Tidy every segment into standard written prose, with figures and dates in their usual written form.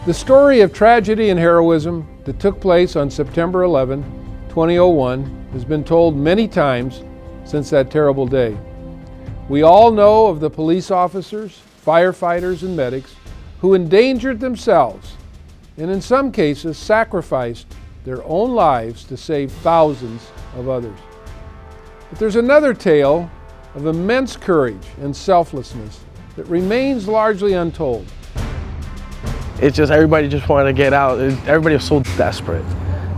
The story of tragedy and heroism that took place on September 11, 2001 has been told many times since that terrible day. We all know of the police officers, firefighters, and medics who endangered themselves and in some cases sacrificed their own lives to save thousands of others. But there's another tale of immense courage and selflessness that remains largely untold. It's just everybody just wanted to get out. Everybody was so desperate.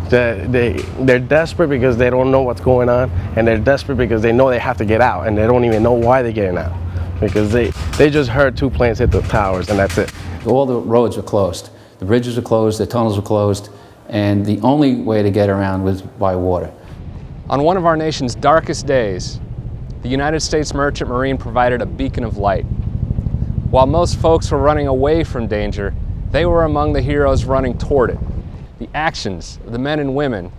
They're desperate because they don't know what's going on, and they're desperate because they know they have to get out, and they don't even know why they're getting out. Because they just heard 2 planes hit the towers, and that's it. All the roads were closed. The bridges were closed, the tunnels were closed, and the only way to get around was by water. On one of our nation's darkest days, the United States Merchant Marine provided a beacon of light. While most folks were running away from danger, they were among the heroes running toward it. The actions of the men and women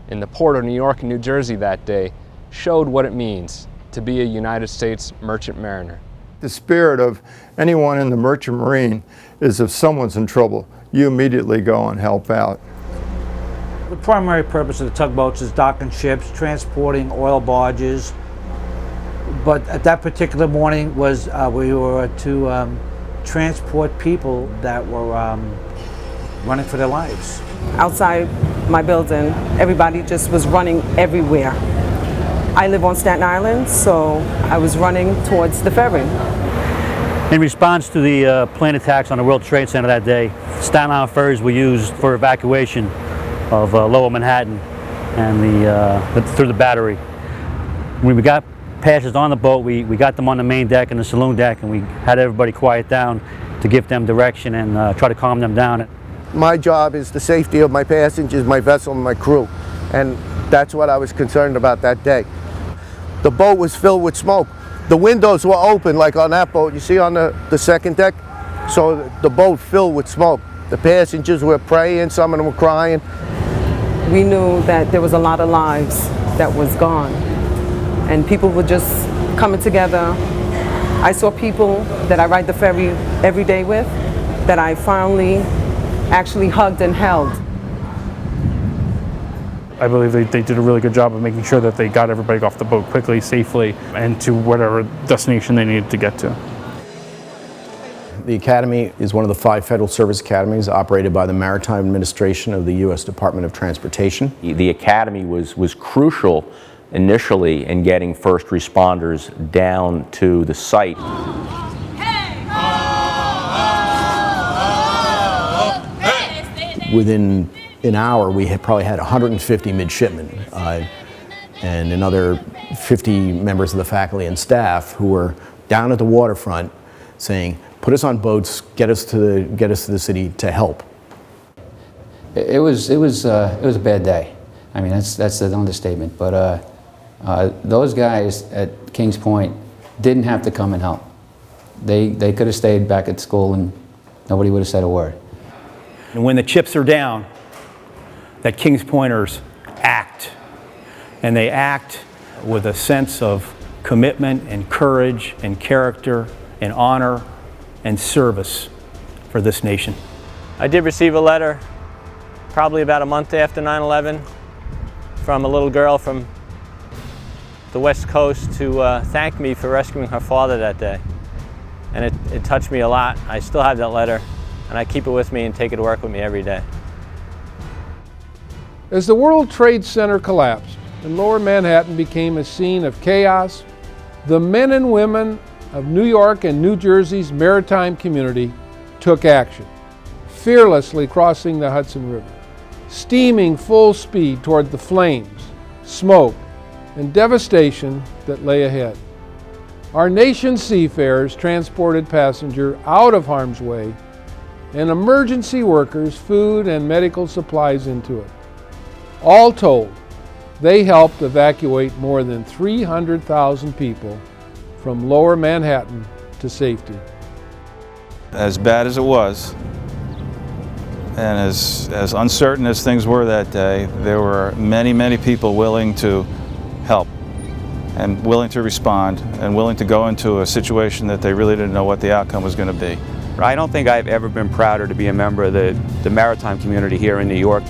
in the port of New York and New Jersey that day showed what it means to be a United States Merchant Mariner. The spirit of anyone in the Merchant Marine is if someone's in trouble, you immediately go and help out. The primary purpose of the tugboats is docking ships, transporting oil barges, but at that particular morning was we were to transport people that were running for their lives. Outside my building, everybody just was running everywhere. I live on Staten Island, so I was running towards the ferry. In response to the plane attacks on the World Trade Center that day, Staten Island ferries were used for evacuation of Lower Manhattan and through the Battery. When we got passengers on the boat, we got them on the main deck and the saloon deck, and we had everybody quiet down to give them direction and try to calm them down. My job is the safety of my passengers, my vessel, and my crew, and that's what I was concerned about that day. The boat was filled with smoke. The windows were open, like on that boat, you see on the second deck? So the boat filled with smoke. The passengers were praying, some of them were crying. We knew that there was a lot of lives that was gone, and people were just coming together. I saw people that I ride the ferry every day with that I finally actually hugged and held. I believe they did a really good job of making sure that they got everybody off the boat quickly, safely, and to whatever destination they needed to get to. The Academy is one of the 5 Federal Service Academies operated by the Maritime Administration of the U.S. Department of Transportation. The Academy was crucial initially in getting first responders down to the site. Within an hour, we had probably had 150 midshipmen and another 50 members of the faculty and staff who were down at the waterfront saying, put us on boats, get us to the city to help. It was a bad day. I mean, that's an understatement. But those guys at Kings Point didn't have to come and help. They could have stayed back at school and nobody would have said a word. And when the chips are down, that Kings Pointers act. And they act with a sense of commitment and courage and character and honor and service for this nation. I did receive a letter probably about a month after 9/11 from a little girl from the West Coast to thank me for rescuing her father that day. And it touched me a lot. I still have that letter, and I keep it with me and take it to work with me every day. As the World Trade Center collapsed and Lower Manhattan became a scene of chaos, the men and women of New York and New Jersey's maritime community took action, fearlessly crossing the Hudson River, steaming full speed toward the flames, smoke, and devastation that lay ahead. Our nation's seafarers transported passengers out of harm's way and emergency workers food and medical supplies into it. All told, they helped evacuate more than 300,000 people from Lower Manhattan to safety. As bad as it was, and as uncertain as things were that day, there were many, many people willing to help and willing to respond and willing to go into a situation that they really didn't know what the outcome was going to be. I don't think I've ever been prouder to be a member of the maritime community here in New York.